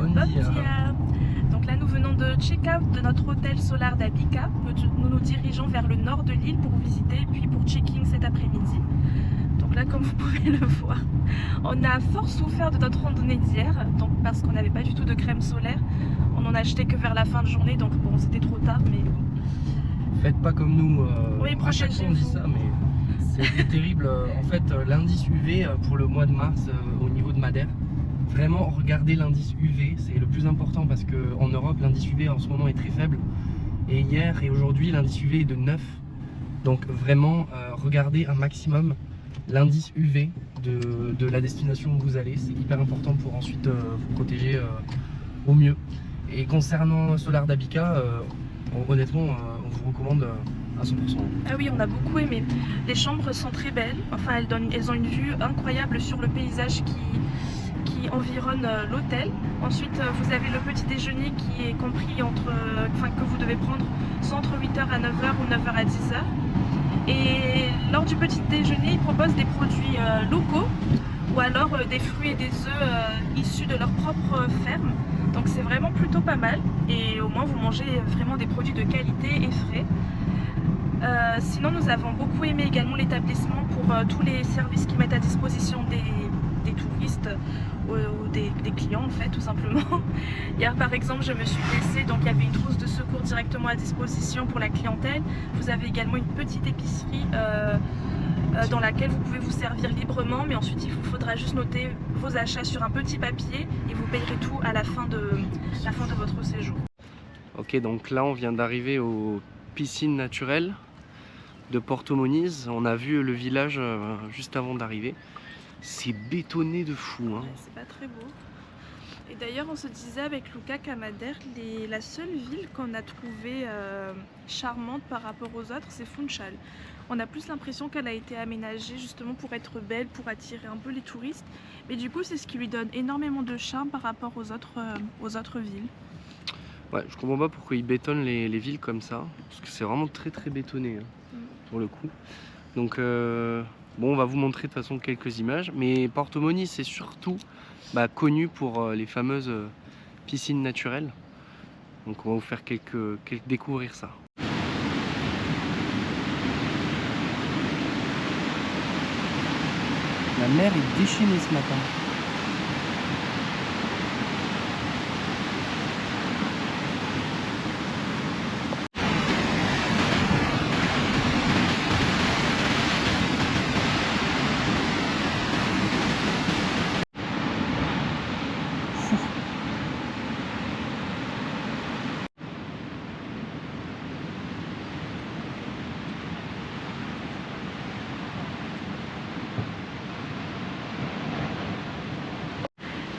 Bon dia. Donc là nous venons de check-out de notre hôtel Solar d'Abika. Nous nous dirigeons vers le nord de l'île pour visiter et puis pour check-in cet après-midi. Donc là comme vous pouvez le voir, on a fort souffert de notre randonnée d'hier, donc parce qu'on n'avait pas du tout de crème solaire. On en a acheté que vers la fin de journée, donc bon c'était trop tard, mais bon. Faites pas comme nous, Oui, à chaque fois on dit ça, mais c'est terrible. En fait, l'indice UV pour le mois de mars au niveau de Madère, vraiment regardez l'indice UV, c'est le plus important parce qu'en Europe l'indice UV en ce moment est très faible. Et hier et aujourd'hui l'indice UV est de 9. Donc vraiment regardez un maximum l'indice UV de la destination où vous allez, c'est hyper important pour ensuite vous protéger au mieux. Et concernant Solar d'Abika, honnêtement on vous recommande à 100%. Ah oui, on a beaucoup aimé. Les chambres sont très belles, enfin elles ont une vue incroyable sur le paysage qui environne l'hôtel. Ensuite vous avez le petit déjeuner qui est compris entre, que vous devez prendre soit entre 8h à 9h ou 9h à 10h. Et lors du petit déjeuner, ils proposent des produits locaux ou alors des fruits et des œufs issus de leur propre ferme. Donc c'est vraiment plutôt pas mal et au moins vous mangez vraiment des produits de qualité et frais. Sinon nous avons beaucoup aimé également l'établissement pour tous les services qu'ils mettent à disposition des touristes ou des clients en fait tout simplement. Hier par exemple je me suis blessée, donc il y avait une trousse de secours directement à disposition pour la clientèle. Vous avez également une petite épicerie dans laquelle vous pouvez vous servir librement, mais ensuite il vous faudra juste noter vos achats sur un petit papier et vous payerez tout à la fin de votre séjour. Ok, donc là on vient d'arriver aux piscines naturelles de Porto Moniz. On a vu le village juste avant d'arriver. C'est bétonné de fou, hein. Ouais, c'est pas très beau. Et d'ailleurs on se disait avec Luca qu'à Madère, la seule ville qu'on a trouvée charmante par rapport aux autres, c'est Funchal. On a plus l'impression qu'elle a été aménagée justement pour être belle, pour attirer un peu les touristes. Mais du coup c'est ce qui lui donne énormément de charme par rapport aux autres villes. Ouais, je comprends pas pourquoi ils bétonnent les villes comme ça, parce que c'est vraiment très bétonné hein, pour le coup. Donc bon, on va vous montrer de toute façon quelques images, mais Porto Moniz c'est surtout connu pour les fameuses piscines naturelles. Donc on va vous faire découvrir ça. La mer est déchaînée ce matin.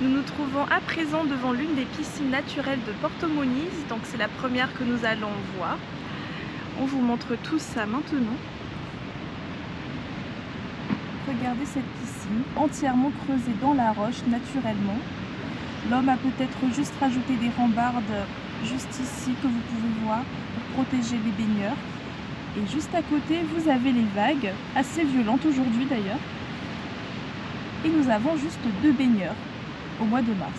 Nous nous trouvons à présent devant l'une des piscines naturelles de Porto Moniz, donc c'est la première que nous allons voir. On vous montre tout ça maintenant. Regardez cette piscine, entièrement creusée dans la roche naturellement. L'homme a peut-être juste rajouté des rambardes juste ici que vous pouvez voir pour protéger les baigneurs. Et juste à côté, vous avez les vagues, assez violentes aujourd'hui d'ailleurs. Et nous avons juste 2 baigneurs au mois de mars.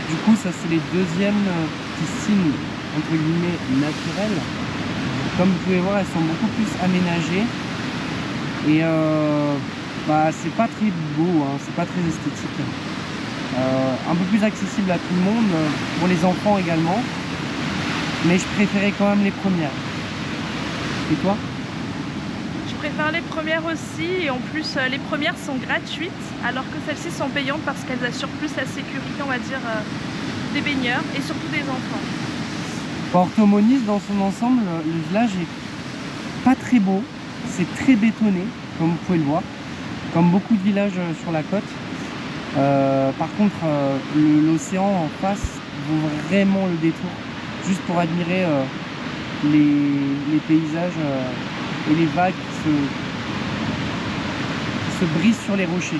Du coup, ça c'est les deuxièmes piscines entre guillemets naturelles. Comme vous pouvez voir, elles sont beaucoup plus aménagées et Bah, c'est pas très beau, hein, c'est pas très esthétique. Un peu plus accessible à tout le monde, pour les enfants également. Mais je préférais quand même les premières. Et toi? Je préfère les premières aussi, et en plus les premières sont gratuites, alors que celles-ci sont payantes parce qu'elles assurent plus la sécurité, on va dire, des baigneurs et surtout des enfants. Porto Moniz, dans son ensemble, le village est pas très beau, c'est très bétonné, comme vous pouvez le voir, comme beaucoup de villages sur la côte. Par contre, l'océan en face vaut vraiment le détour, juste pour admirer les paysages et les vagues qui se brisent sur les rochers.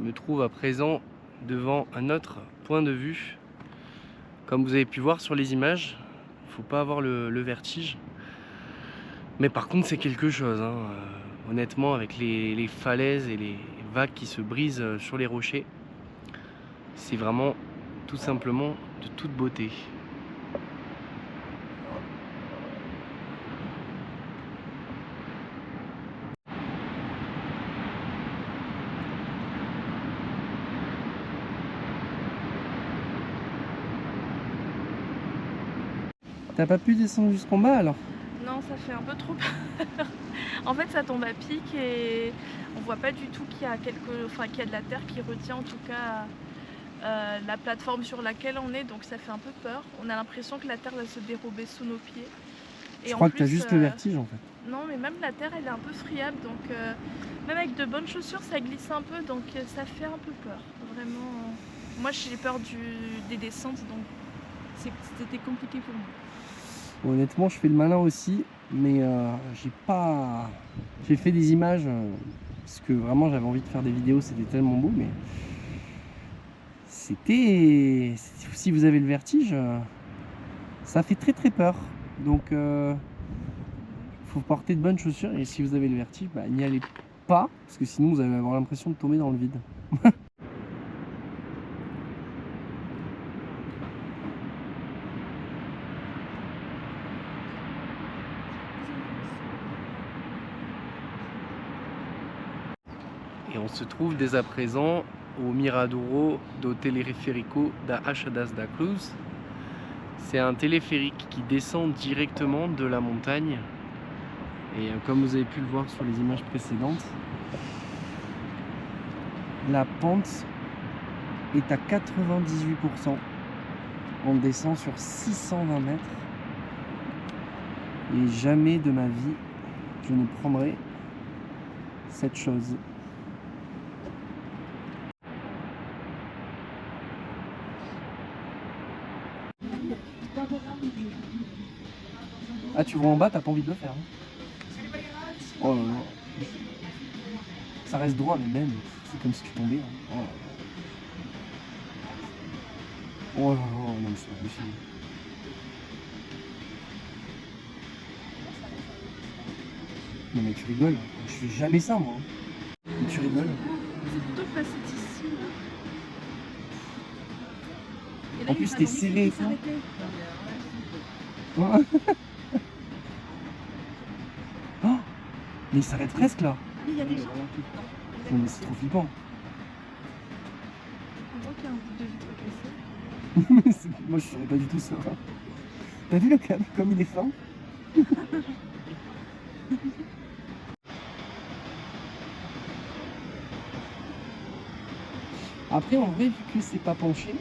Je me trouve à présent devant un autre point de vue. Comme vous avez pu voir sur les images, il ne faut pas avoir le vertige. Mais par contre c'est quelque chose, hein. Honnêtement, avec les falaises et les vagues qui se brisent sur les rochers, c'est vraiment tout simplement de toute beauté. T'as pas pu descendre jusqu'en bas alors? Non, ça fait un peu trop peur. En fait, ça tombe à pic et on voit pas du tout qu'il y a qu'il y a de la terre qui retient en tout cas la plateforme sur laquelle on est, donc ça fait un peu peur. On a l'impression que la terre va se dérober sous nos pieds. Et Je crois que t'as juste le vertige en fait. Non, mais même la terre, elle est un peu friable, donc même avec de bonnes chaussures, ça glisse un peu, donc ça fait un peu peur. Vraiment, moi j'ai peur des descentes, donc c'était compliqué pour moi. Honnêtement, je fais le malin aussi, mais j'ai fait des images parce que vraiment j'avais envie de faire des vidéos, c'était tellement beau, mais si vous avez le vertige, ça fait très très peur. Donc faut porter de bonnes chaussures, et si vous avez le vertige, bah, n'y allez pas, parce que sinon vous allez avoir l'impression de tomber dans le vide. Et on se trouve dès à présent au Miradoro do Teleférico da Achadas da Cruz. C'est un téléphérique qui descend directement de la montagne. Et comme vous avez pu le voir sur les images précédentes, La pente est à 98%. On descend sur 620 mètres. Et jamais de ma vie, je ne prendrai cette chose. Ah, tu vois en bas, t'as pas envie de le faire. Hein. Oh là là. Ça reste droit, mais même, c'est comme si tu tombais. Hein. Oh là là, oh non, mais c'est pas possible. Non mais tu rigoles, je fais jamais ça moi. Mais tu rigoles. C'est plutôt facile ici. Et là, En plus t'es serré et tout. Oh, mais il s'arrête presque là. Il y a des gens. Non mais c'est trop flippant. On voit qu'il y a un bout de vitre cassé. Moi je ferais pas du tout ça. T'as vu le câble comme il est fin? Après, en vrai, vu que c'est pas penché,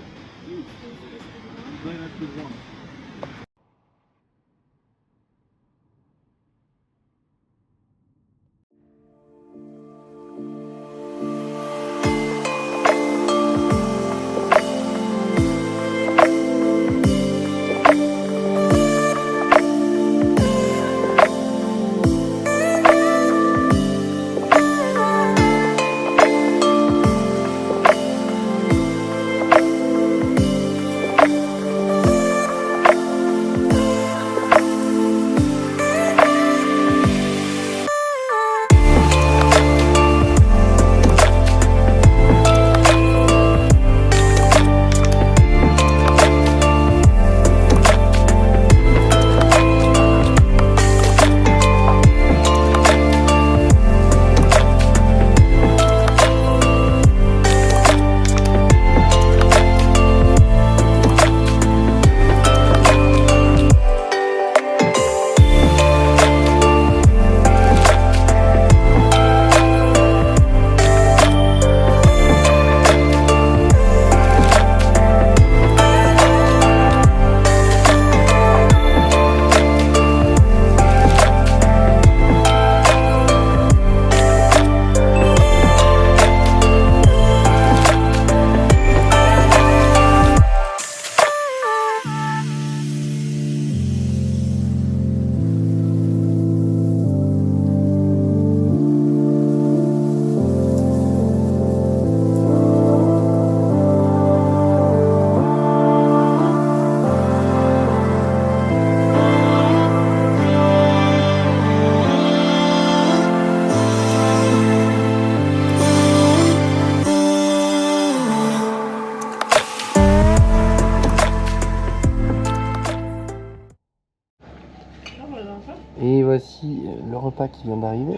et voici le repas qui vient d'arriver.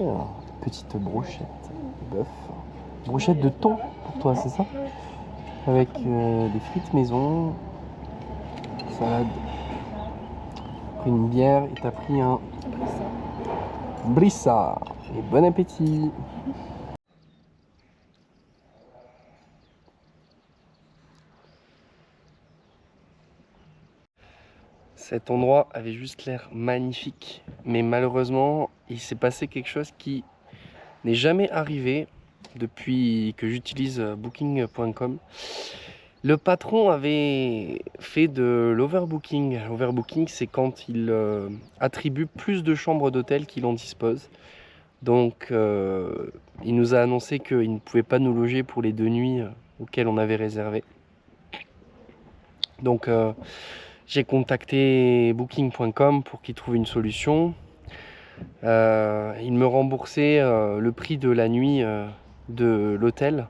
Petite brochette de bœuf. Brochette de thon pour toi, c'est ça? Avec des frites maison, salade, pris une bière et t'as pris un brissa. Et bon appétit! Cet endroit avait juste l'air magnifique, mais malheureusement, il s'est passé quelque chose qui n'est jamais arrivé depuis que j'utilise booking.com. Le patron avait fait de l'overbooking. L'overbooking, c'est quand il attribue plus de chambres d'hôtel qu'il en dispose. Donc, il nous a annoncé qu'il ne pouvait pas nous loger pour les 2 nuits auxquelles on avait réservé. Donc, j'ai contacté booking.com pour qu'ils trouvent une solution. Ils me remboursaient le prix de la nuit de l'hôtel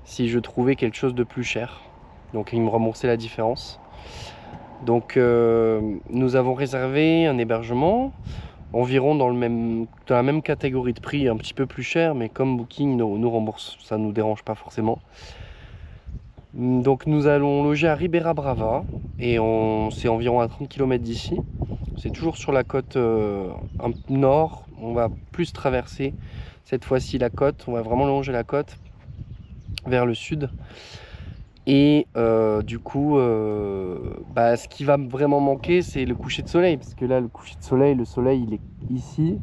si je trouvais quelque chose de plus cher. Donc ils me remboursaient la différence. Donc nous avons réservé un hébergement environ dans la même catégorie de prix, un petit peu plus cher, mais comme Booking nous rembourse, ça ne nous dérange pas forcément. Donc nous allons loger à Ribera Brava et c'est environ à 30 km d'ici. C'est toujours sur la côte nord. On va plus traverser cette fois-ci la côte. On va vraiment longer la côte vers le sud. Et du coup, ce qui va vraiment manquer, c'est le coucher de soleil. Parce que là, le coucher de soleil, le soleil, il est ici.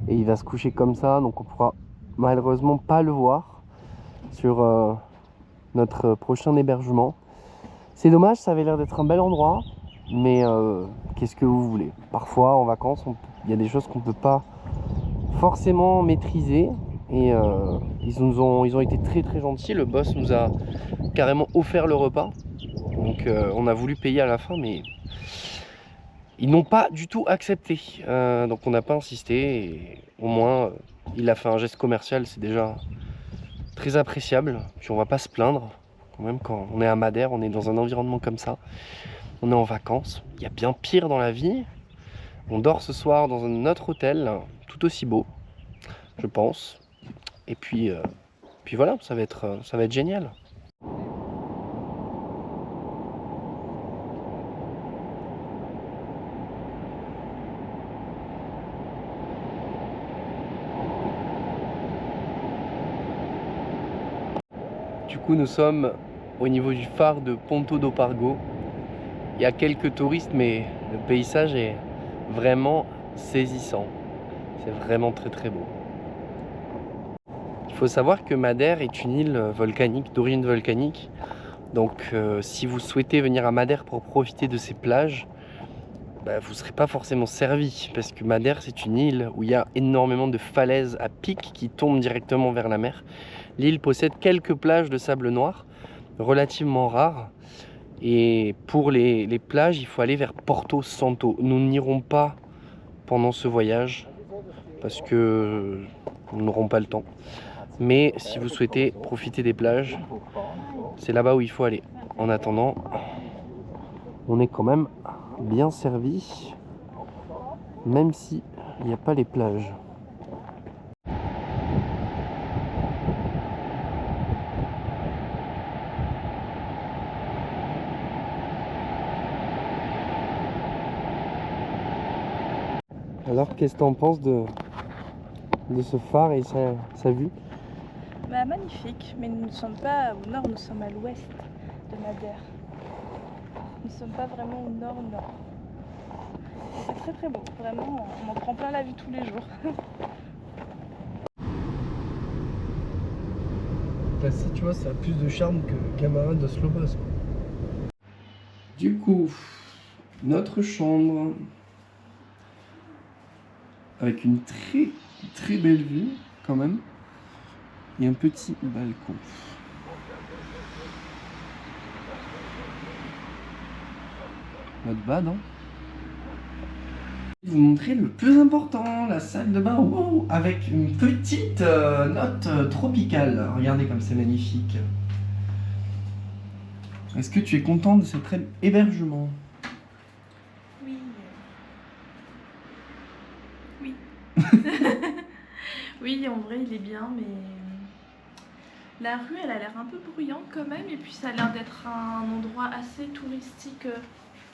Et il va se coucher comme ça. Donc on pourra malheureusement pas le voir sur notre prochain hébergement. C'est dommage, ça avait l'air d'être un bel endroit. Mais qu'est-ce que vous voulez? Parfois, en vacances, il y a des choses qu'on ne peut pas forcément maîtriser. Et ils ont été très très gentils. Le boss nous a carrément offert le repas. Donc on a voulu payer à la fin, mais ils n'ont pas du tout accepté. Donc on n'a pas insisté. Et au moins, il a fait un geste commercial, c'est déjà très appréciable. Puis on va pas se plaindre. Quand même, quand on est à Madère, on est dans un environnement comme ça. On est en vacances. Il y a bien pire dans la vie. On dort ce soir dans un autre hôtel, tout aussi beau, je pense. Et puis voilà, ça va être génial. Du coup, nous sommes au niveau du phare de Ponto do Pargo. Il y a quelques touristes, mais le paysage est vraiment saisissant. C'est vraiment très très beau. Il faut savoir que Madère est une île volcanique, d'origine volcanique. Donc si vous souhaitez venir à Madère pour profiter de ces plages, vous ne serez pas forcément servi. Parce que Madère, c'est une île où il y a énormément de falaises à pic qui tombent directement vers la mer. L'île possède quelques plages de sable noir, relativement rares. Et pour les plages, il faut aller vers Porto Santo. Nous n'irons pas pendant ce voyage parce que nous n'aurons pas le temps. Mais si vous souhaitez profiter des plages, c'est là-bas où il faut aller. En attendant, on est quand même bien servi, même si il n'y a pas les plages. Alors, qu'est-ce que tu en penses de ce phare et sa vue? Magnifique, mais nous ne sommes pas au nord, nous sommes à l'ouest de Madère. Nous ne sommes pas vraiment au nord-nord. C'est très très beau, vraiment, on en prend plein la vue tous les jours. Là-ci, tu vois, ça a plus de charme que Camarade de Slobos. Du coup, notre chambre avec une très très belle vue quand même et un petit balcon. Not bad, hein? Je vais vous montrer le plus important, la salle de bain, wow, avec une petite note tropicale. Regardez comme c'est magnifique. Est-ce que tu es content de cet hébergement? Oui. Oui. Oui, en vrai, il est bien, mais la rue, elle a l'air un peu bruyante quand même, et puis ça a l'air d'être un endroit assez touristique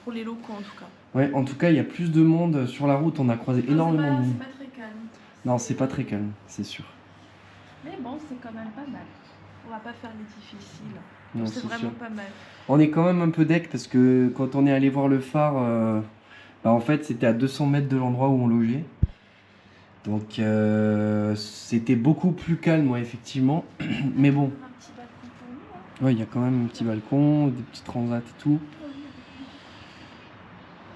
pour les locaux en tout cas. Ouais, en tout cas, il y a plus de monde sur la route, on a croisé énormément de monde. C'est pas très calme. Non, c'est pas très calme, c'est sûr. Mais bon, c'est quand même pas mal. On va pas faire les difficiles. Non, C'est vraiment sûr. pas mal. On est quand même un peu deck parce que quand on est allé voir le phare, en fait, c'était à 200 mètres de l'endroit où on logeait. Donc, c'était beaucoup plus calme, ouais, effectivement. Mais bon. Un petit balcon pour nous, hein. Ouais, il y a quand même un petit balcon, des petits transats et tout.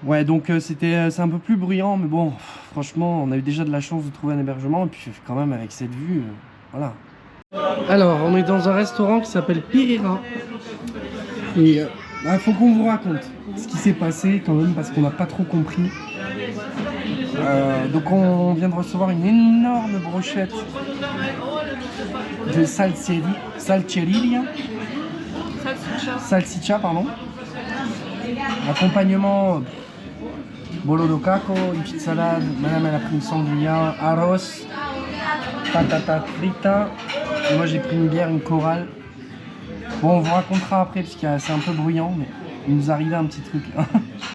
Ouais, donc c'est un peu plus bruyant, mais bon, franchement, on a eu déjà de la chance de trouver un hébergement, et puis quand même avec cette vue, voilà. Alors, on est dans un restaurant qui s'appelle Pirira. Et il faut qu'on vous raconte ce qui s'est passé quand même, parce qu'on n'a pas trop compris. Donc on vient de recevoir une énorme brochette de salsiccia, pardon. Accompagnement bolo de caco, une petite salade, madame elle a pris une sangria, arroz, patata frita, et moi j'ai pris une bière, une chorale. Bon, on vous racontera après parce que c'est un peu bruyant, mais il nous arrivait un petit truc.